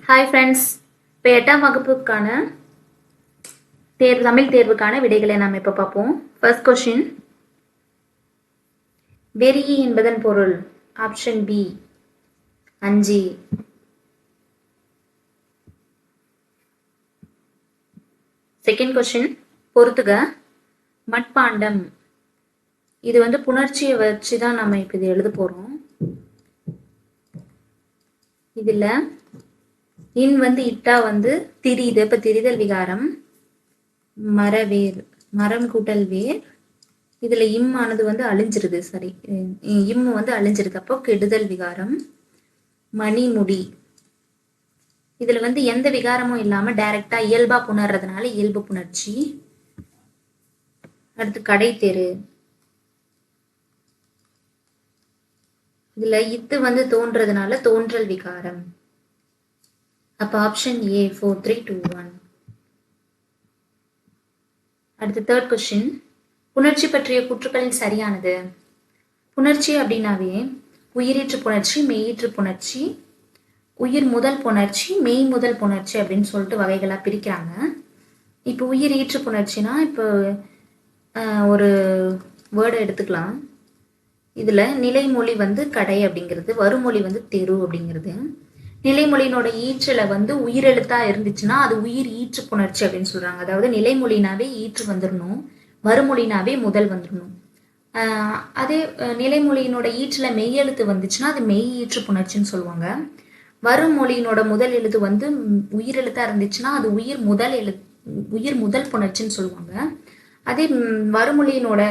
Hi friends, இப்போ 8ஆம் வகுப்புக்கான தமிழ் தேர்வுக்கான விடைகளை நாம் இப்போ பார்ப்போம். ஃபர்ஸ்ட் கொஸ்டின், வெறி என்பதன் பொருள். ஆப்ஷன் பி அஞ்சி. செகண்ட் கொஸ்டின், பொறுத்துக. மட்பாண்டம், இது வந்து புணர்ச்சியை வச்சு தான் நம்ம இப்போ இது எழுத போகிறோம். இதில் இன் வந்து இட்டா வந்து திரிது. இப்போ திரிதல் விகாரம். மரவேர், மரம் கூட்டல் வேர். இதுல இம் ஆனது வந்து அழிஞ்சிருது. சரி, இம் வந்து அழிஞ்சிருது. அப்போ கெடுதல் விகாரம். மணிமுடி, இதுல வந்து எந்த விகாரமும் இல்லாம டைரக்டா இயல்பா புணர்றதுனால இயல்பு புணர்ச்சி. அடுத்து கடை தெரு, இதுல இத்து வந்து தோன்றதுனால தோன்றல் விகாரம். அப்ப ஆப்ஷன் ஏ 4 3 2 1. அடுத்து தேர்ட் கொஸ்டின், புணர்ச்சி பற்றிய கூற்றுக்களில் சரியானது. புணர்ச்சி அப்படின்னாவே உயிரீற்று புணர்ச்சி, மெய்யீற்று புணர்ச்சி, உயிர் முதல் புணர்ச்சி, மெய் முதல் புணர்ச்சி அப்படின்னு சொல்லிட்டு வகைகளா பிரிக்கிறாங்க. இப்போ உயிரீற்று புணர்ச்சினா இப்போ ஒரு வேர்டை எடுத்துக்கலாம். இதுல நிலைமொழி வந்து கடை அப்படிங்கிறது, வருமொழி வந்து தெரு அப்படிங்கிறது. நிலைமொழியினோட ஈற்றுல வந்து உயிரெழுத்தா இருந்துச்சுன்னா அது உயிர் ஈற்று புணர்ச்சி அப்படின்னு சொல்றாங்க. அதாவது நிலைமொழினாவே ஈற்று வந்துடணும், மறுமொழினாவே முதல் வந்துடணும். அதே நிலைமொழியினோட ஈற்றுல மெய்யெழுத்து வந்துச்சுன்னா அது மெய் ஈற்று புணர்ச்சின்னு சொல்லுவாங்க. வருமொழியினோட முதல் எழுத்து வந்து உயிரெழுத்தா இருந்துச்சுன்னா அது உயிர் முதல் புணர்ச்சின்னு சொல்லுவாங்க. அதே வருமொழியினோட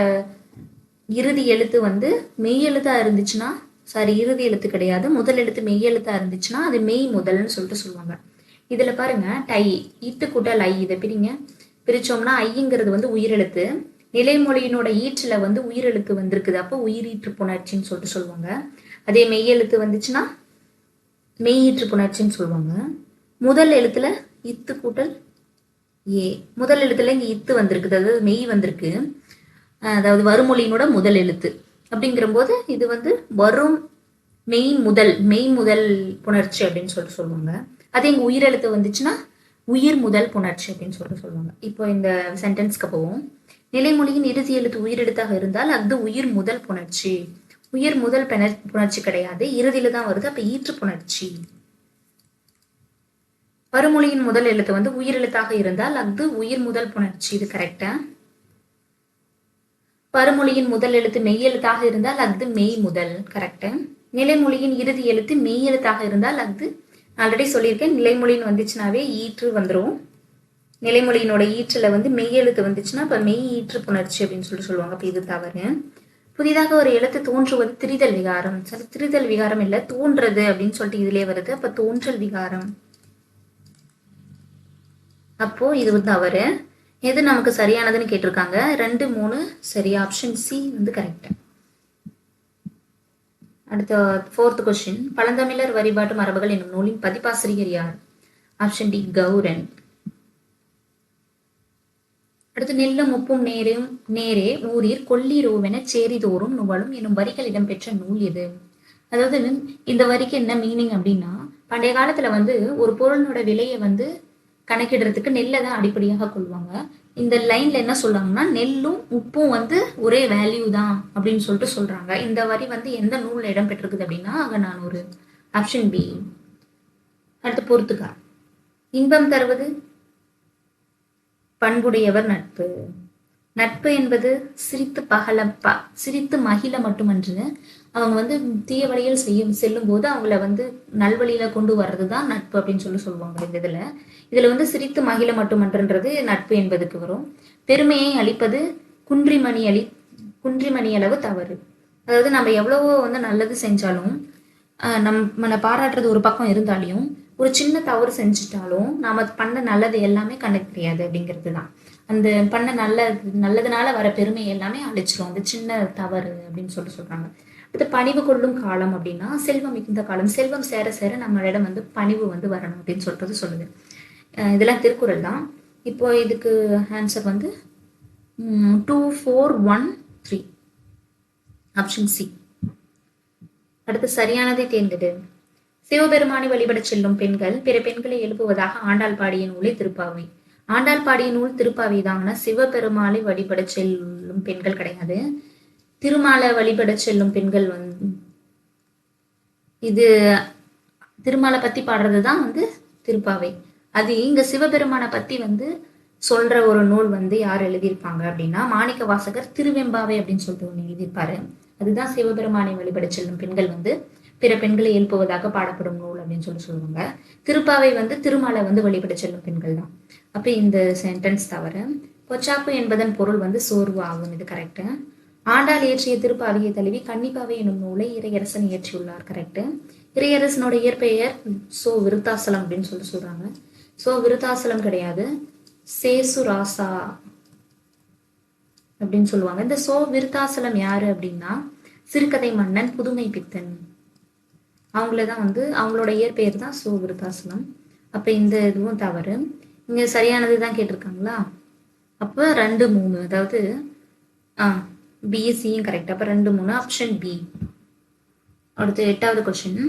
இறுதி எழுத்து வந்து மெய் எழுத்தா இருந்துச்சுன்னா, சாரி இறுதி எழுத்து கிடையாது, முதல் எழுத்து மெய் எழுத்தா இருந்துச்சுன்னா அது மெய் முதல்னு சொல்லிட்டு சொல்லுவாங்க. இதுல பாருங்க, டை இத்து கூட்டல் ஐ, இதை பிரிச்சோம்னா ஐங்கிறது வந்து உயிரெழுத்து. நிலைமொழியினோட ஈற்றுல வந்து உயிரெழுத்து வந்திருக்குது, அப்போ உயிரீற்று புணர்ச்சின்னு சொல்லிட்டு சொல்லுவாங்க. அதே மெய் எழுத்து வந்துச்சுன்னா மெய்யீற்று புணர்ச்சின்னு சொல்லுவாங்க. முதல் எழுத்துல இத்து கூட்டல் ஏ, முதல் எழுத்துல இங்க இத்து வந்திருக்குது, அதாவது மெய் வந்திருக்கு, அதாவது வருமொழியினோட முதல் எழுத்து. அப்படிங்கிற போது இது வந்து வரும் மெய் முதல் புணர்ச்சி அப்படின்னு சொல்லிட்டு சொல்லுவாங்க. அதே இங்க உயிரெழுத்து வந்துச்சுன்னா உயிர் முதல் புணர்ச்சி அப்படின்னு சொல்லிட்டு சொல்லுவாங்க. இப்போ இந்த சென்டென்ஸ்க்கு போவோம். நிலைமொழியின் இறுதி எழுத்து உயிரெழுத்தாக இருந்தால் அது உயிர் முதல் புணர்ச்சி. உயிர் முதல் புணர்ச்சி கிடையாது, இறுதியில தான் வருது, அப்ப ஈற்று புணர்ச்சி. வருமொழியின் முதல் எழுத்து வந்து உயிரெழுத்தாக இருந்தால் அது உயிர் முதல் புணர்ச்சி, இது கரெக்டா. வருமொழியின் முதல் எழுத்து மெய் எழுத்தாக இருந்தால் அது மெய் முதல், கரெக்ட். நிலைமொழியின் இறுதி எழுத்து மெய் எழுத்தாக இருந்தால் அது, ஆல்ரெடி சொல்லியிருக்கேன், நிலைமொழின்னு வந்துச்சுனாவே ஈற்று வந்துடும். நிலைமொழியினோட ஈற்றுல வந்து மெய் எழுத்து வந்துச்சுன்னா இப்ப மெய் ஈற்று புணர்ச்சி அப்படின்னு சொல்லுவாங்க. அப்ப இது தவறு. புதிதாக ஒரு எழுத்து தோன்றுவது திரிதல் விகாரம். சரி, திரிதல் விகாரம் இல்ல, தோன்றது அப்படின்னு சொல்லிட்டு இதுலயே வருது, அப்ப தோன்றல் விகாரம். அப்போ இது வந்து தவறு. எது நமக்கு சரியானதுன்னு கேட்டிருக்காங்க. 2 3 சரி, ஆப்ஷன் சி வந்து கரெக்ட். அடுத்த ஃபோர்த் கொஸ்டின், பழந்தமிழர் வழிபாட்டு மரபுகள் என்னும் நூலின் பதிப்பாசிரியர் யார்? Option D கௌரன். அடுத்து நெல்லும் உப்பும் நேரே ஊரில் கொல்லிரோவென சேரிதோறும் நுவலும் என்னும் வரிகள் இடம்பெற்ற நூல் எது? அதாவது இந்த வரிக்கு என்ன மீனிங் அப்படின்னா, பண்டைய காலத்துல வந்து ஒரு பொருளோட விலையை வந்து கணக்கிடுறதுக்கு நெல்லை தான் அடிப்படையாக கொள்வாங்க. இந்த லைன்ல என்ன சொல்றாங்கன்னா, நெல்லும் உப்பும் வந்து ஒரே வேல்யூ தான் அப்படின்னு சொல்லிட்டு சொல்றாங்க. இந்த வரி வந்து எந்த நூல்ல இடம்பெற்றிருக்குது அப்படின்னா அகநானூறு. Option B. அடுத்து பொறுத்துக்க. இன்பம் தருவது பண்புடையவர் நட்பு. நட்பு என்பது சிரித்து மகிழ மட்டுமன்று, அவங்க வந்து தீய வழியில் செல்லும் போது அவங்கள வந்து நல்வழியில கொண்டு வர்றதுதான் நட்பு அப்படின்னு சொல்லுவாங்க. இந்த இதுல வந்து சிரித்து மகிழ மட்டுமன்றது நட்பு என்பதுக்கு வரும். பெருமையை அளிப்பது குன்றிமணி அளவு தவறு. அதாவது நம்ம எவ்வளவோ வந்து நல்லது செஞ்சாலும் நம்மளை பாராட்டுறது ஒரு பக்கம் இருந்தாலையும் ஒரு சின்ன தவறு செஞ்சுட்டாலும் நாம பண்ண நல்லது எல்லாமே கணக்கு தெரியாது அப்படிங்கிறது தான். அந்த பண்ண நல்லதுனால வர பெருமை எல்லாமே அழிச்சிரும் அந்த சின்ன தவறு அப்படின்னு சொல்றாங்க. அடுத்து பணிவு கொள்ளும் காலம் அப்படின்னா செல்வம் மிகுந்த காலம். செல்வம் சேர சேர நம்மளிடம் வந்து பணிவு வந்து வரணும் அப்படின்னு சொல்லுது. இதெல்லாம் திருக்குறள் தான். இப்போ இதுக்கு ஆன்சர் வந்து 2 4 1 3, ஆப்ஷன் சி. அடுத்து சரியானதை தேர்ந்தெடு. சிவபெருமானை வழிபடச் செல்லும் பெண்கள் பிற பெண்களை எழுப்புவதாக ஆண்டாள் பாடிய நூலே திருப்பாவை. ஆண்டாள் பாடிய நூல் திருப்பாவை தாங்கன்னா சிவபெருமானை வழிபடச் செல்லும் பெண்கள் கிடையாது. திருமாலை வழிபடச் செல்லும் பெண்கள் இது திருமாலை பத்தி பாடுறதுதான் திருப்பாவை. அது இங்க சிவபெருமானை பத்தி சொல்ற ஒரு நூல் யார் எழுதியிருப்பாங்க அப்படின்னா மாணிக்க வாசகர் திருவெம்பாவை அப்படின்னு சொல்லிட்டு ஒண்ணு எழுதியிருப்பாரு. அதுதான் சிவபெருமானை வழிபட செல்லும் பெண்கள் பிற பெண்களை எழுப்புவதாக பாடப்படும் நூல் அப்படின்னு சொல்லுவாங்க. திருப்பாவை திருமாலை வழிபட செல்லும் பெண்கள் தான். அப்ப இந்த சென்டென்ஸ் தவிர பொச்சாப்பு என்பதன் பொருள் சோர்வு ஆகும். இது கரெக்ட். ஆண்டாள் இயற்றிய திருப்பாவையை தழுவி கன்னிப்பாவை என்னும் நூலை இறையரசன் இயற்றியுள்ளார். கரெக்ட். இறையரசனோட இயற்பெயர் சோ விருத்தாசலம் அப்படின்னு சொல்றாங்க. சோ விருத்தாசலம் கிடையாது, சேசுராசா அப்படின்னு சொல்லுவாங்க. இந்த சோ விருத்தாசலம் யாரு அப்படின்னா சிறுகதை மன்னன் புதுமை பித்தன். அவங்களதான் அவங்களோட இயற்பெயர் தான் சோ விருத்தாசலம். அப்ப இந்த இதுவும் தவறு. இங்க சரியானதுதான் கேட்டிருக்காங்களா? அப்ப 2, 3, அதாவது பிஎஸ்சியும் கரெக்ட். அப்ப 2, 3 ஆப்ஷன் பி. அடுத்து 8வது கொஸ்டின்.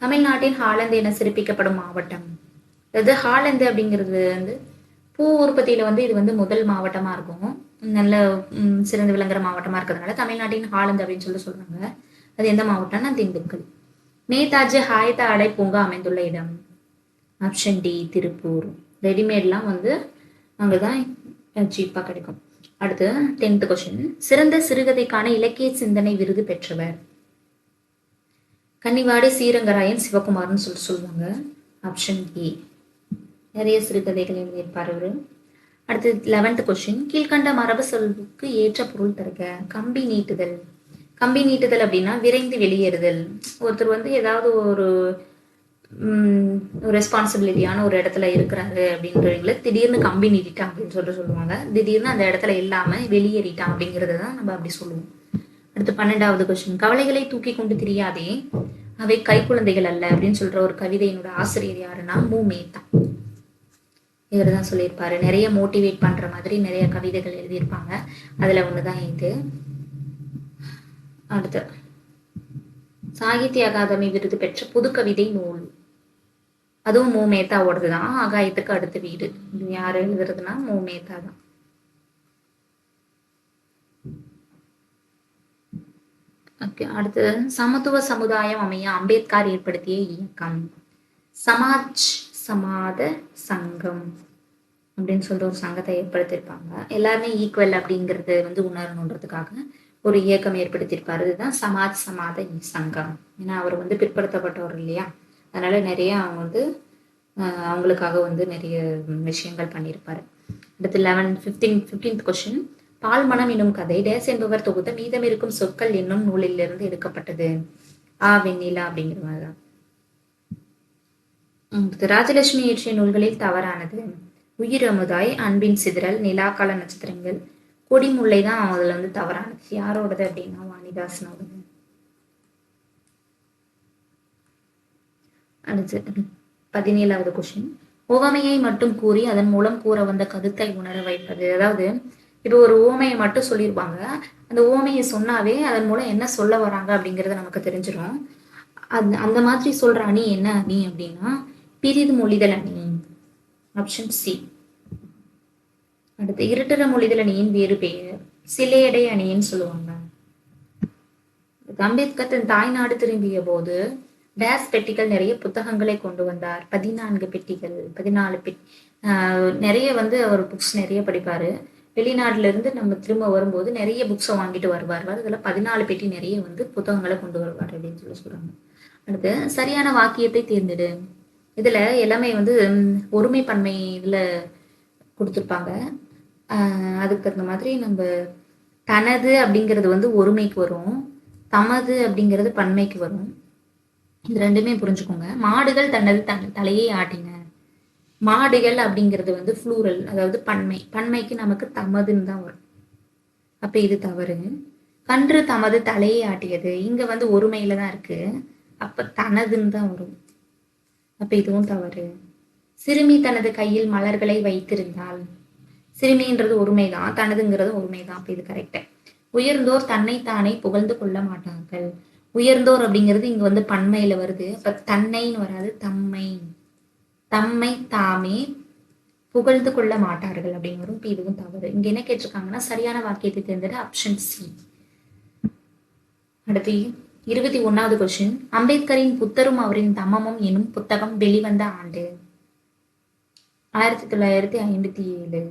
தமிழ்நாட்டின் ஹாலந்து என சிறப்பிக்கப்படும் மாவட்டம். அதாவது ஹாலந்து அப்படிங்கிறது பூ உற்பத்தியில இது முதல் மாவட்டமா இருக்கும். நல்ல சிறந்து விளங்குற மாவட்டமா இருக்கிறதுனால தமிழ்நாட்டின் ஹாலந்து அப்படின்னு சொல்றாங்க. அது எந்த மாவட்டம்னா திண்டுக்கல். நேதாஜி ஆயத்த ஆடை பூங்கா அமைந்துள்ள இடம். Option D Tiruppur. ரெடிமேட்லாம் அங்கதான் சீப்பா கிடைக்கும். அடுத்து 10th கொஸ்டின். சிறந்த சிறுகதைக்கான இலக்கிய சிந்தனை விருது பெற்றவர். கன்னிவாடி ஸ்ரீரங்கராயன் சிவகுமார்னு சொல்லுவாங்க. Option A. நிறைய சிறுகதைகள் எழுதியிருப்பார் அவரு. அடுத்து 11th கொஸ்டின். கீழ்கண்ட மரபு சொல்வுக்கு ஏற்ற பொருள் தருக. கம்பி நீட்டுதல். கம்பி நீட்டுதல் அப்படின்னா விரைந்து வெளியேறுதல். ஒருத்தர் ஏதாவது ஒரு ரெஸ்பான்சிபிலிட்டியான ஒரு இடத்துல இருக்கிறாரு அப்படின்றவங்கள திடீர்னு கம்பி நீட்டிட்டான் அப்படின்னு சொல்லுவாங்க. திடீர்னு அந்த இடத்துல இல்லாம வெளியேறிட்டான் அப்படிங்கறத தான் நம்ம அப்படி சொல்லுவோம். அடுத்து 12வது கொஸ்டின். கவலைகளை தூக்கி கொண்டு திரியாதே, அவை கை குழந்தைகள் அல்ல அப்படின்னு சொல்ற ஒரு கவிதையினோட ஆசிரியர் யாருன்னா மு. மேத்தா. இவர் தான் சொல்லியிருப்பாரு. நிறைய மோட்டிவேட் பண்ற மாதிரி நிறைய கவிதைகள் எழுதியிருப்பாங்க. அதுல ஒண்ணுதான் இது. அடுத்து சாகித்ய அகாதமி விருது பெற்ற புது கவிதை நூல். அதுவும் மு. மேத்தாவோடது தான். ஆகாயத்துக்கு அடுத்த வீடு. யாரு எழுதுறதுன்னா மு. மேத்தா தான். அடுத்து சமத்துவ சமுதாயம் அமைய அம்பேத்கர் ஏற்படுத்திய இயக்கம். சமாஜ் சமாத சங்கம் அப்படின்னு சொல்ற ஒரு சங்கத்தை ஏற்படுத்தியிருப்பாங்க. எல்லாருமே ஈக்குவல் அப்படிங்கிறது உணரணுன்றதுக்காக ஒரு இயக்கம் ஏற்படுத்தியிருப்பாரு. இதுதான் சமாஜ் சமாத சங்கம். ஏன்னா அவர் பிற்படுத்தப்பட்டவர் இல்லையா, அதனால நிறைய அவங்க அவங்களுக்காக நிறைய விஷயங்கள் பண்ணியிருப்பாரு. அடுத்து 15th கொஸ்டின். பால்மணம் என்னும் கதை டேஸ் என்பவர் தொகுத்த மீதம் இருக்கும் சொற்கள் என்னும் நூலிலிருந்து எடுக்கப்பட்டது. வெண்ணிலா அப்படிங்கிற மாதிரிதான். ராஜலட்சுமி இயற்றிய நூல்களில் தவறானது. உயிர் அமுதாய், அன்பின் சிதறல், நிலாக்கால நட்சத்திரங்கள், கொடிமுல்லை தான் அதுல தவறானது. யாரோடது அப்படின்னா வாணிதாசனோடது. அடுத்து 17வது கொஸ்டின். உவமையை மட்டும் கூறி அதன் மூலம் கூற வந்த கருத்தை உணர வைப்பது. அதாவது இப்போ ஒரு உவமையை மட்டும் சொல்லியிருப்பாங்க. அந்த உவமையை சொன்னாவே அதன் மூலம் என்ன சொல்ல வராங்க அப்படிங்கறது நமக்கு தெரிஞ்சிடும். அந்த மாதிரி சொல்ற அணி என்ன அணி அப்படின்னா பிரிது மொழிதல் அணி. Option C. அடுத்து இருட்டுற மொழிதல் அணியின் வேறு பெயர் சிலையடை அணின்னு சொல்லுவாங்க. அம்பேத்கர் தன் தாய்நாடு திரும்பிய போது டேஸ் பெட்டிகள் நிறைய புத்தகங்களை கொண்டு வந்தார். 14 பெட்டிகள், 14 பெட்டி. நிறைய அவர் புக்ஸ் நிறைய படிப்பாரு. வெளிநாட்டுல இருந்து நம்ம திரும்ப வரும்போது நிறைய புக்ஸை வாங்கிட்டு வருவார். அதுல 14 பெட்டி நிறைய புத்தகங்களை கொண்டு வருவார் அப்படின்னு சொல்றாங்க. அடுத்து சரியான வாக்கியத்தை தேர்ந்தெடு. இதுல எல்லாமே ஒருமை பன்மை இதுல கொடுத்துருப்பாங்க. அதுக்கு தகுந்த மாதிரி நம்ம தனது அப்படிங்கிறது ஒருமைக்கு வரும், தமது அப்படிங்கிறது பன்மைக்கு வரும். இது ரெண்டுமே புரிஞ்சுக்கோங்க. மாடுகள் தனது தலையை ஆட்டின. மாடுகள் அப்படிங்கிறது ஃப்ளூரல், அதாவது பன்மை. பன்மைக்கு நமக்கு தமதுன்னு தான் வரும். அப்ப இது தவறு. கன்று தமது தலையை ஆட்டியது. இங்க ஒருமையில தான் இருக்கு. அப்ப தனதுன்னு தான் வரும். அப்ப இதுவும் தவறு. சிறுமி தனது கையில் மலர்களை வைத்திருந்தாள். சிறுமின்றது ஒருமைதான், தனதுங்கிறது ஒருமைதான். அப்ப இது கரெக்ட். உயர்ந்தோர் தன்னைத்தானே புகழ்ந்து கொள்ள மாட்டார்கள். உயர்ந்தோர் அப்படிங்கிறது இங்க வந்து பன்மையில வருது. அப்ப தன்னைன்னு வராது, தம்மை. தம்மை தாமே புகழ்ந்து கொள்ள மாட்டார்கள் அப்படின்னு வரும். இப்ப இதுவும் தவறு. இங்க என்ன கேட்டிருக்காங்கன்னா சரியான வாக்கியத்தை தேர்ந்தெடு, ஆப்ஷன் சி. அடுத்து 21வது கொஸ்டின். அம்பேத்கரின் புத்தரும் அவரின் தம்மமும் எனும் புத்தகம் வெளிவந்த ஆண்டு 1957.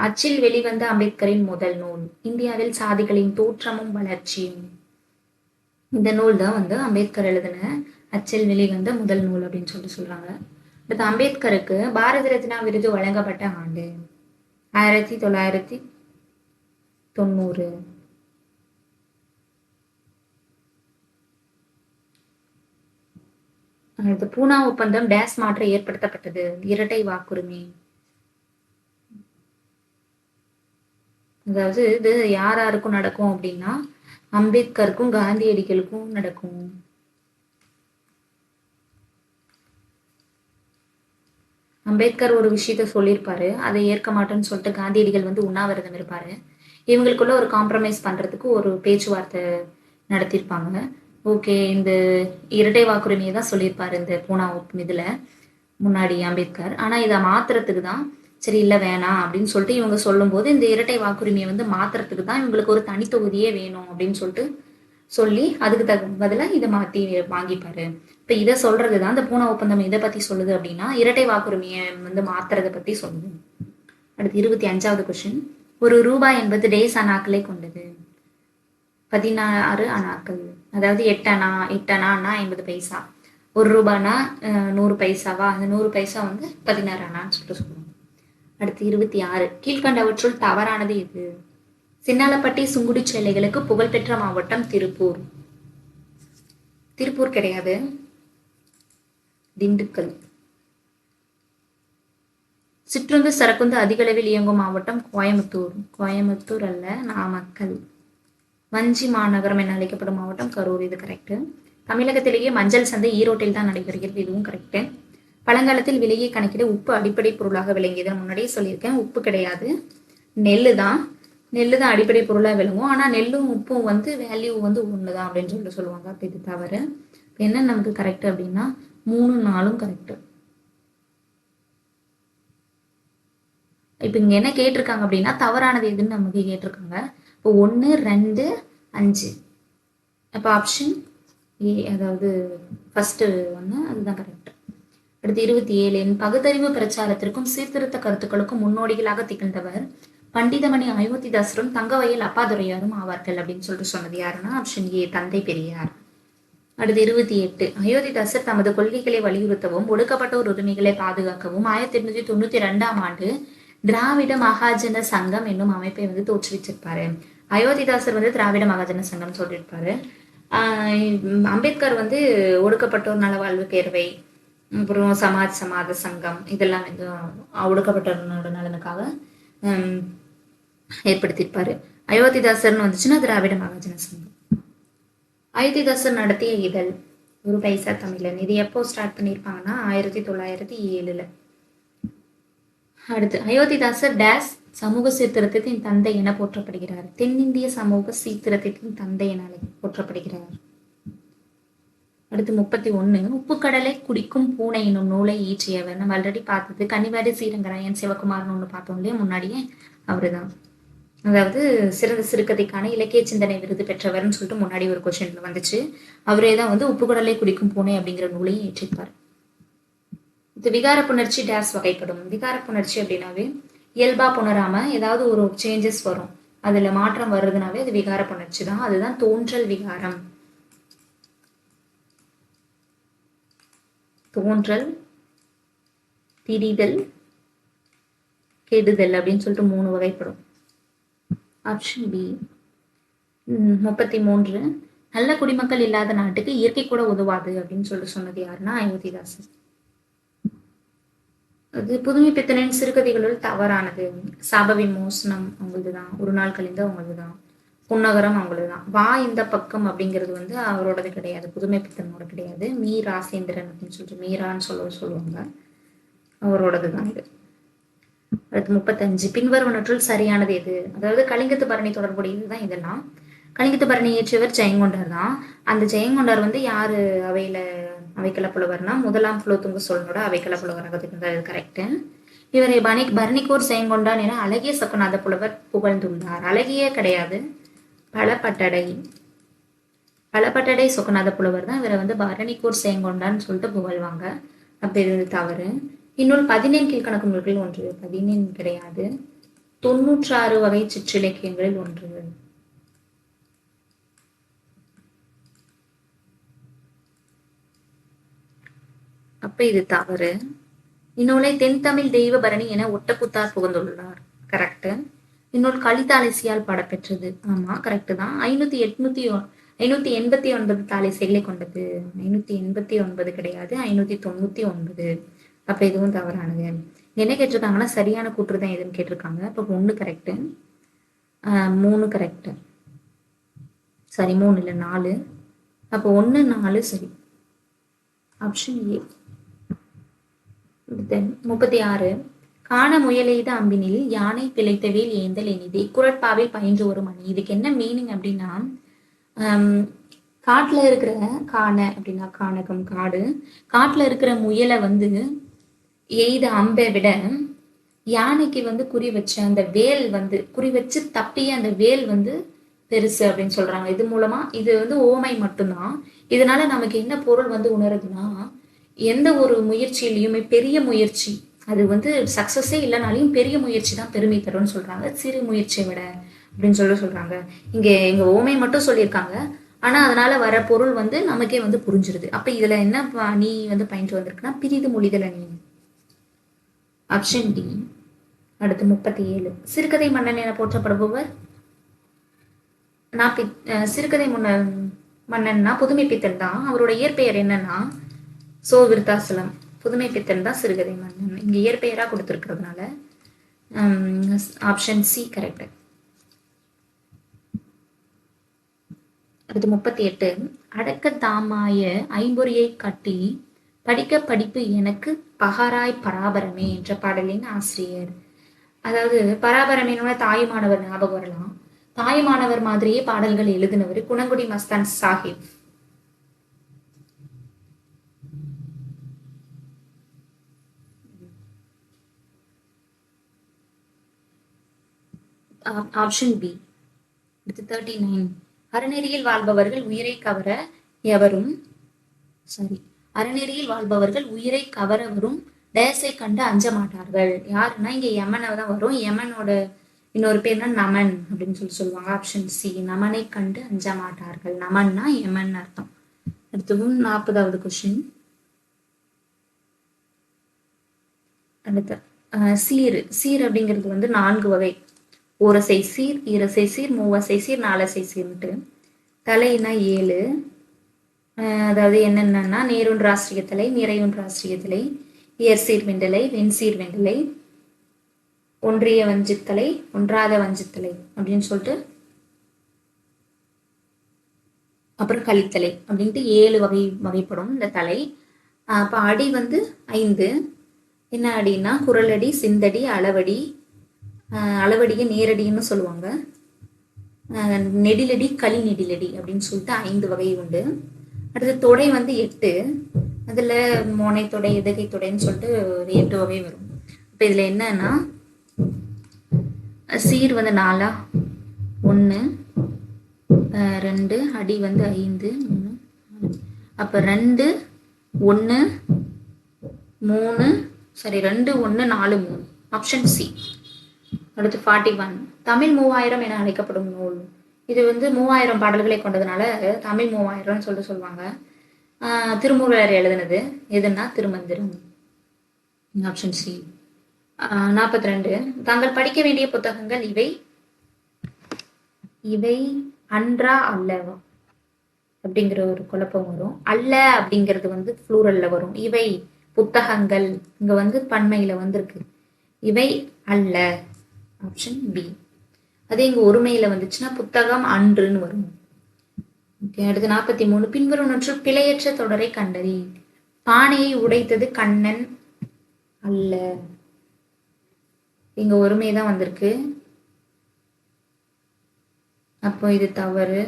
அச்சில் வெளிவந்த அம்பேத்கரின் முதல் நூல் இந்தியாவில் சாதிகளின் தோற்றமும் வளர்ச்சியும். இந்த நூல் தான் வந்து அம்பேத்கர் எழுதின அச்சில் வெளிவந்த முதல் நூல் அப்படின்னு சொல்றாங்க. அடுத்து அம்பேத்கருக்கு பாரத ரத்னா விருது வழங்கப்பட்ட ஆண்டு 1990. அடுத்து பூனா ஒப்பந்தம் டேஸ் மாற்ற ஏற்படுத்தப்பட்டது, இரட்டை வாக்குரிமை. அதாவது இது யார் யாருக்கும் நடக்கும் அப்படின்னா அம்பேத்கருக்கும் காந்தியடிகளுக்கும் நடக்கும். அம்பேத்கர் ஒரு விஷயத்த சொல்லியிருப்பாரு, அதை ஏற்க மாட்டேன்னு சொல்லிட்டு காந்தியடிகள் வந்து உண்ணாவிரதம் இருப்பாரு. இவங்களுக்குள்ள ஒரு காம்ப்ரமைஸ் பண்றதுக்கு ஒரு பேச்சுவார்த்தை நடத்திருப்பாங்க. ஓகே, இந்த இரட்டை வாக்குரிமையை தான் சொல்லியிருப்பாரு இந்த பூனா இதுல முன்னாடி அம்பேத்கர். ஆனா இதை மாத்துறதுக்கு தான் சரி இல்லை வேணாம் அப்படின்னு சொல்லிட்டு இவங்க சொல்லும்போது இந்த இரட்டை வாக்குரிமையை வந்து மாத்துறதுக்கு தான் இவங்களுக்கு ஒரு தனித்தொகுதியே வேணும் அப்படின்னு சொல்லிட்டு சொல்லி அதுக்கு பதிலாக இதை மாற்றி வாங்கிப்பாரு. இப்போ இதை சொல்றது தான் இந்த பூனா ஒப்பந்தம் இதை பற்றி சொல்லுது அப்படின்னா இரட்டை வாக்குரிமையை வந்து மாத்துறதை பற்றி சொல்லுது. அடுத்து 25வது கொஸ்டின். ஒரு ரூபாய் என்பது டேஸ் அணாக்களை கொண்டது, 16 அணாக்கள். அதாவது 8 அணா, 8 அணான்னா 50 பைசா. ஒரு ரூபானா 100 பைசாவா, அந்த 100 பைசா வந்து 16 அணான்னு சொல்லிட்டு சொல்லுவாங்க. அடுத்து 26. கீழ்கண்டவற்றுள் தவறானது எது? சின்னாலப்பட்டி சுங்குடி சேலைகளுக்கு புகழ்பெற்ற மாவட்டம் திருப்பூர். திருப்பூர் கிடையாது, திண்டுக்கல். சிற்றுந்து சரக்குந்து அதிக அளவில் இயங்கும் மாவட்டம் கோயம்புத்தூர். கோயம்புத்தூர் அல்ல, நாமக்கல். வஞ்சி மாநகரம் என அழைக்கப்படும் மாவட்டம் கரூர். இது கரெக்ட். தமிழகத்திலேயே மஞ்சள் சந்தை ஈரோட்டில் தான் நடைபெறுகிறது. இதுவும் கரெக்ட். பழங்காலத்தில் விலையை கணக்கிட உப்பு அடிப்படை பொருளாக விளங்கியது. முன்னாடியே சொல்லியிருக்கேன், உப்பு கிடையாது, நெல்லு தான். நெல்லு தான் அடிப்படை பொருளாக விளங்கும். ஆனால் நெல்லும் உப்பும் வந்து வேல்யூ வந்து ஒன்று தான் அப்படின்னு சொல்லிட்டு சொல்லுவாங்க. அப்போ இது தவறு. என்ன நமக்கு கரெக்ட் அப்படின்னா 3, 4 கரெக்ட். இப்போ இங்க என்ன கேட்டிருக்காங்க அப்படின்னா தவறானது எதுன்னு நமக்கு கேட்டிருக்காங்க. இப்போ 1, 2, 5. அப்போ ஆப்ஷன் ஏ, அதாவது ஃபர்ஸ்ட் 1 அதுதான் கரெக்ட். அடுத்து 27. பகுத்தறிவு பிரச்சாரத்திற்கும் சீர்திருத்த கருத்துக்களுக்கும் முன்னோடிகளாக திகழ்ந்தவர் பண்டிதமணி அயோத்திதாசரும் தங்கவயல் அப்பாதுரையாரும் ஆவார்கள் அப்படின்னு சொல்லிட்டு சொன்னது யாருன்னா ஆப்ஷன் ஏ, தந்தை பெரியார். அடுத்து 28. அயோத்திதாசர் தமது கொள்கைகளை வலியுறுத்தவும் ஒடுக்கப்பட்டோர் உரிமைகளை பாதுகாக்கவும் 1892ஆம் ஆண்டு திராவிட மகாஜன சங்கம் என்னும் அமைப்பை வந்து தோற்றுவிச்சிருப்பாரு. அயோத்திதாசர் வந்து திராவிட மகாஜன சங்கம் சொல்லியிருப்பாரு. அம்பேத்கர் வந்து ஒடுக்கப்பட்டோர் நலவாழ்வு பேரவை, அப்புறம் சமாத சங்கம், இதெல்லாம் வந்து ஒடுக்கப்பட்டோரோட நலனுக்காக ஏற்படுத்தியிருப்பாரு. அயோத்திதாசர்னு வந்துச்சுன்னா திராவிட மகாஜன சங்கம். அயோத்திதாசர் நடத்திய இதழ் ஒரு பைசா தமிழன். இது எப்போ ஸ்டார்ட் பண்ணியிருப்பாங்கன்னா 1907. அடுத்து அயோத்திதாசர் டேஸ் சமூக சீர்திருத்தத்தின் தந்தை என போற்றப்படுகிறார். தென்னிந்திய சமூக சீர்திருத்தத்தின் தந்தை என போற்றப்படுகிறார். அடுத்து 31. உப்புக்கடலை குடிக்கும் பூனை என்னும் நூலை இயற்றியவர். நம்ம ஆல்ரெடி பார்த்தது கன்னிவாடி ஸ்ரீரங்கராயன் சிவகுமார்னு ஒன்று பார்த்தோம் இல்லையா முன்னாடியே, அவருதான். அதாவது சிறந்த சிறுகதைக்கான இலக்கிய சிந்தனை விருது பெற்றவர்னு சொல்லிட்டு முன்னாடி ஒரு கொஸ்டின்ல வந்துச்சு. அவரே தான் வந்து உப்புக்கடலை குடிக்கும் பூனை அப்படிங்கிற நூலையும் இயற்றிருப்பார். இது விகார புணர்ச்சி டேஸ் வகைப்படும். விகார புணர்ச்சி அப்படின்னாவே இயல்பா புணராம ஏதாவது ஒரு சேஞ்சஸ் வரும், அதுல மாற்றம் வருதுனாவே அது விகார புணர்ச்சி தான். அதுதான் தோன்றல் விகாரம். தோன்றல், திரிதல், கெடுதல் அப்படின்னு சொல்லிட்டு 3 வகைப்படும். Option B. 33. நல்ல குடிமக்கள் இல்லாத நாட்டுக்கு இயற்கை கூட உதவாது அப்படின்னு சொல்லிட்டு சொன்னது யாருன்னா அயோத்திதாசர். அது புதுமை பித்தனின் சிறுகதைகளுள் தவறானது. சாப விமோசனம் அவங்களதுதான், ஒரு நாள் கழிந்து அவங்களதுதான், புன்னகரம் அவங்களதுதான். வா இந்த பக்கம் அப்படிங்கிறது வந்து அவரோடது கிடையாது, புதுமை பித்தனோட கிடையாது. மீ ராசேந்திரன் அப்படின்னு சொல்லிட்டு மீரான்னு சொல்லுவாங்க, அவரோடது தான் இது. அடுத்து 35. பின்வருவனற்றுள் சரியானது எது? அதாவது கலிங்கத்து பரணி தொடர்புடையதுதான் இதெல்லாம். கலிங்கத்து பரணி இயற்றியவர் ஜெயங்கொண்டார் தான். அந்த ஜெயங்கொண்டார் வந்து யாரு அவைக்கள புலவர்னா முதலாம் குலோத்துங்க சோழனோட அவைக்கள புலவராக இருந்தார். கரெக்டு. இவரை பரணிக்கோர் ஜெயங்கொண்டான் என அழகிய சொக்கநாத புலவர் புகழ்ந்துள்ளார். அழகிய கிடையாது, பலப்பட்டடை சொக்கநாத புலவர் தான் இவரை வந்து பரணிக்கோர் ஜெயங்கொண்டான்னு சொல்லிட்டு புகழ்வாங்க. அப்படி இருந்தது தவறு. இந்நூல் 14 கீழ்கணக்கு நூல்களில் ஒன்று. 14 கிடையாது, 96 வகை சிற்றிலக்கியங்களில் ஒன்று. அப்ப இது தவறு. இந்நூலை தென்தமிழ் தெய்வ பரணி என ஒட்டக்குத்தார் புகழ்ந்துள்ளார். கரெக்ட். இந்நூல் கலித்தாலிசியால் பாடப்பெற்றது. ஆமா, கரெக்ட் தான். 589 தாலிசைகளை கொண்டது. 589 கிடையாது, 599. அப்ப இதுவும் தவறானது. என்ன கேட்டிருக்காங்கன்னா சரியான கூற்று தான் எதுன்னு கேட்டிருக்காங்க. அப்ப 1 கரெக்ட், 3 கரெக்ட், சரி 3 இல்ல 4. அப்ப 1 4 சரி. Option A. 36 காண முயலெய்த அம்பினில் யானை பிழைத்தவேல் ஏந்தல் எனிதே குரட்பாவில் பயின்று ஒரு மணி. இதுக்கு என்ன மீனிங் அப்படின்னா, காட்டுல இருக்கிற அப்படின்னா கானகம் காடு, காட்டுல இருக்கிற முயலை வந்து எய்த அம்பை விட யானைக்கு வந்து குறி வச்ச அந்த வேல் வந்து குறி வச்சு தப்பிய அந்த வேல் வந்து பெருசு அப்படின்னு சொல்றாங்க. இது மூலமா இது வந்து ஓமை மட்டும்தான். இதனால நமக்கு என்ன பொருள் வந்து உணருதுன்னா, எந்த ஒரு முயற்சியிலையுமே பெரிய முயற்சி அது வந்து சக்சஸே இல்லைனாலையும் பெரிய முயற்சி தான் பெருமை தரும்னு சொல்றாங்க, சிறு முயற்சியை விட அப்படின்னு சொல்றாங்க. எங்க ஓமை மட்டும் சொல்லியிருக்காங்க, ஆனா அதனால வர பொருள் வந்து நமக்கே வந்து புரிஞ்சிருது. அப்ப இதுல என்ன நீ வந்து பயின்று வந்திருக்குன்னா பிரிது மொழிதல் அணி. Option D. அடுத்து 37 சிறுகதை மன்னன் என போற்றப்படுபவர். சிறுகதை மன்னன்னா புதுமைப்பித்தன் தான். அவரோட இயற்பெயர் என்னன்னா சோ விருத்தாசலம். புதுமைப்பித்தன் தான் சிறுகதை மன்னன். இங்க இயற்பெயரா கொடுத்திருக்கிறதுனால ஆப்ஷன் சி கரெக்ட். அடுத்து 38 அடக்க தாமாய ஐம்பொறியை கட்டி படிக்க படிப்பு எனக்கு பகராய் பராபரமே என்ற பாடலின் ஆசிரியர். அதாவது பராபரமேனோட தாயுமானவர் ஞாபகம் வரலாம். தாயுமானவர் மாதிரியே பாடல்கள் எழுதினவர் குணங்குடி மஸ்தான் சாஹிப். Option B. 39 அறநெறியில் வாழ்பவர்கள் உயிரை கவர எவரும் அறநெறியில் வாழ்பவர்கள் உயிரை கவரவரும் டேஸை கண்டு அஞ்ச மாட்டார்கள். யாருன்னா இங்க யமனை தான் வரும். யமனோட இன்னொரு பேர்னா நமன் அப்படின்னு சொல்லுவாங்க. ஆப்ஷன் சி நமனை கண்டு அஞ்ச மாட்டார்கள். நமன்னா யமன் அர்த்தம். அடுத்ததும் 40வது கொஸ்டின். அடுத்த சீர் அப்படிங்கிறது வந்து 4 வகை. ஓரசை சீர், ஈரசை சீர், மூவசை சீர், நாலசை சீர்ன்ட்டு. தலைனா 7. அதாவது என்னென்னா நேரொன்று ஆசிரிய தலை, நிறையொன்று ஆசிரிய தலை, இயற்சீர் வெண்டலை, வெண்சீர் வெண்டலை, ஒன்றிய வஞ்சித்தலை, ஒன்றாத வஞ்சித்தலை அப்படின்னு சொல்லிட்டு அப்புறம் கலித்தலை அப்படின்ட்டு 7 வகைப்படும் இந்த தலை. அப்ப அடி வந்து 5. என்ன அடின்னா குரலடி, சிந்தடி, அளவடி, அளவடியை நேரடின்னு சொல்லுவாங்க, நெடிலடி, களி நெடிலடி அப்படின்னு சொல்லிட்டு 5 வகை உண்டு. அடுத்து தொடை வந்து 8. அதுல மோனை தொடை, எதகை தொடைன்னு சொல்லிட்டு ஒரு 8 வகை வரும். இப்ப இதுல என்னன்னா சீர் வந்து 4, 1, 2, அடி வந்து 5, 3. அப்ப 2, 1, 3 சரி 2, 1, 4, 3 ஆப்ஷன் சி. அடுத்து 41 தமிழ் 3000 என அழைக்கப்படும் நூல். இது வந்து 3000 பாடல்களை கொண்டதுனால தமிழ் 3000 சொல்லுவாங்க. திருமூலர் எழுதினது எதுன்னா திருமந்திரம். Option C. 42 தாங்கள் படிக்க வேண்டிய புத்தகங்கள் இவை அன்றா அல்லவா அப்படிங்கிற ஒரு குழப்பம் வரும். அல்ல அப்படிங்கிறது வந்து ப்ளூரல்ல வரும். இவை புத்தகங்கள் இங்க வந்து பன்மையில வந்திருக்கு. இவை அல்ல. Option B. அதே இங்க ஒருமையில வந்துச்சுன்னா புத்தகம் அன்றுன்னு வரும். அடுத்து 43 பின்வரும் நூற்றில் பிழையற்ற தொடரை கண்டறி. பானையை உடைத்தது கண்ணன் அல்ல. இங்க ஒருமைதான் வந்திருக்கு. அப்போ இது தவறு.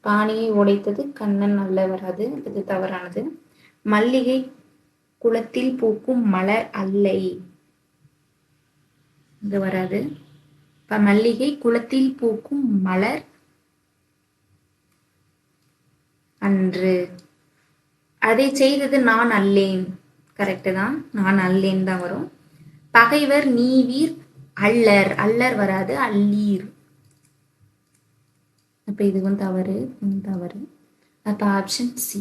பானையை உடைத்தது கண்ணன் அல்ல வராது, இது தவறானது. மல்லிகை குளத்தில் பூக்கும் மலர் அல்லை, இது வராது. இப்ப மல்லிகை குளத்தில் பூக்கும் மலர் அன்று. அதை செய்தது நான் அல்லேன், கரெக்டு தான், நான் அல்லேன் தான் வரும். பகைவர் நீவீர் அல்லர், அல்லர் வராது, அல்லீர். அப்ப இதுவும் தவறு, தவறு. அப்ப ஆப்ஷன் சி.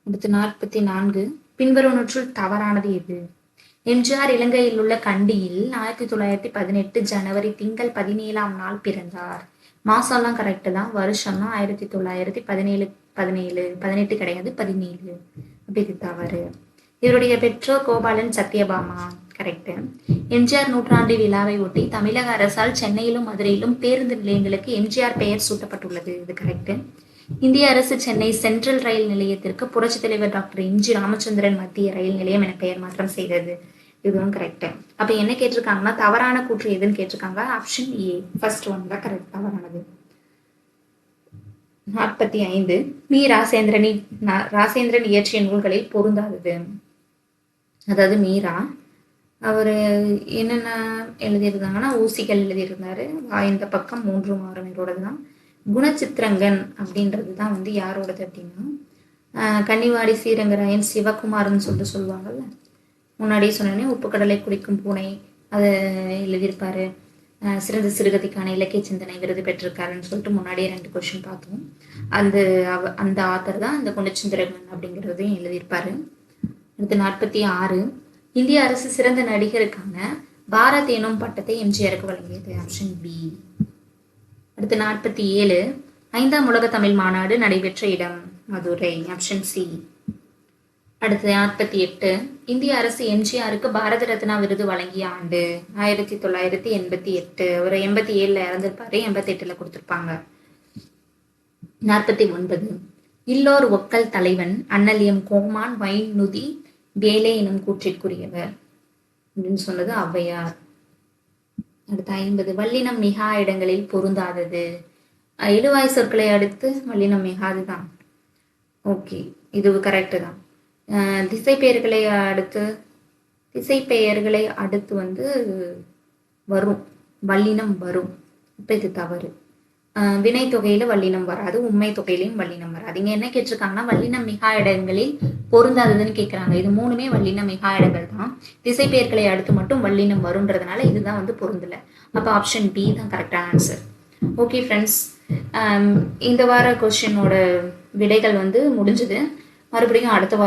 அடுத்து 44. பின்வருவனற்றுள் தவறானது எது? எம்ஜிஆர் இலங்கையில் உள்ள கண்டியில் 1918 ஜனவரி திங்கள் 17ஆம் நாள் பிறந்தார். மாசம்லாம் கரெக்டு தான், வருஷம்லாம் 1917, 18 கிடையாது, 17. அப்படி இது தவறு. இவருடைய பெற்றோர் கோபாலன் சத்யபாமா, கரெக்டு. எம்ஜிஆர் நூற்றாண்டு விழாவை ஒட்டி தமிழக அரசால் சென்னையிலும் மதுரையிலும் பேருந்து நிலையங்களுக்கு எம்ஜிஆர் பெயர் சூட்டப்பட்டுள்ளது, இது கரெக்டு. இந்திய அரசு சென்னை சென்ட்ரல் ரயில் நிலையத்திற்கு புரட்சி தலைவர் டாக்டர் எம்.ஜி. ராமச்சந்திரன் மத்திய ரயில் நிலையம் என பெயர் மாற்றம் செய்தது, இதுவும் கரெக்ட். அப்ப என்ன கேட்டிருக்காங்கன்னா தவறான கூற்று எதுன்னு கேட்டிருக்காங்க. ஆப்ஷன் ஏ, ஃபர்ஸ்ட் ஒன் தான் கரெக்ட், தவறானது. 45. மீ. ராசேந்திரன் இயற்றிய நூல்களில் பொருந்தாதது. அதாவது மீரா அவர் என்னென்ன எழுதியிருந்தாங்கன்னா ஊசிகள் எழுதியிருந்தாரு, இந்த பக்கம் 3 மாறனரோடது தான். குணச்சித்திரங்கன் அப்படின்றது தான் வந்து யாரோடது அப்படின்னா கன்னிவாடி ஸ்ரீரங்கராயன் சிவகுமார்னு சொல்லிட்டு சொல்லுவாங்கல்ல, முன்னாடியே சொன்னேனே உப்புக்கடலை குடிக்கும் பூனை, அதை எழுதியிருப்பாரு. சிறந்த சிறுகதைக்கான இலக்கிய சிந்தனை விருது பெற்றிருக்காருன்னு சொல்லிட்டு முன்னாடியே 2 கொஸ்டின் பார்த்தோம். அந்த ஆத்தர் தான் இந்த குணச்சித்திரங்கன் அப்படிங்கிறதையும் எழுதியிருப்பாரு. அடுத்து 46. இந்திய அரசு சிறந்த நடிகருக்கான பாரத் எனும் பட்டத்தை எம்ஜிஆருக்கு வழங்கியது, ஆப்ஷன் பி. அடுத்து 47. 5ஆம் உலக தமிழ் மாநாடு நடைபெற்ற இடம் மதுரை, ஆப்ஷன் சி. அடுத்து 48. இந்திய அரசு எம்ஜிஆருக்கு பாரத ரத்னா விருது வழங்கிய ஆண்டு 1988. ஒரு 87ல இறந்திருப்பாரு, 88ல கொடுத்திருப்பாங்க. 49. இல்லோர் ஒக்கல் தலைவன் அண்ணல் எம் கோமான் வைநுதி வேலை எனும் கூற்றிற்குரியவர் அப்படின்னு சொன்னது ஔவையார். அடுத்து 50. வல்லினம் மிகா இடங்களில் பொருந்தாதது. எழுவாய் சொற்களை அடுத்து வல்லினம் மிகாதுதான், ஓகே, இது கரெக்டு தான். திசை பெயர்களை அடுத்து வந்து வரும், வல்லினம் வரும், இப்ப இது தவறு. வினை தொகையில வல்லினம் வராது, உண்மை தொகையிலையும் வல்லினம் வராது. இங்க என்ன கேட்டிருக்காங்கன்னா வல்லினம் மிகா இடங்களில் பொருந்தாததுன்னு கேட்கிறாங்க. இது 3மே வல்லினம் மிகா இடங்கள் தான். திசை பெயர்களை அடுத்து மட்டும் வல்லினம் வரும்ன்றதுனால இதுதான் வந்து பொருந்தல. அப்ப ஆப்ஷன் பி தான் கரெக்டான ஆன்சர். ஓகே ஃப்ரெண்ட்ஸ், இந்த வார கொஸ்டினோட விடைகள் வந்து முடிஞ்சது. மறுபடியும் அடுத்த வாரம்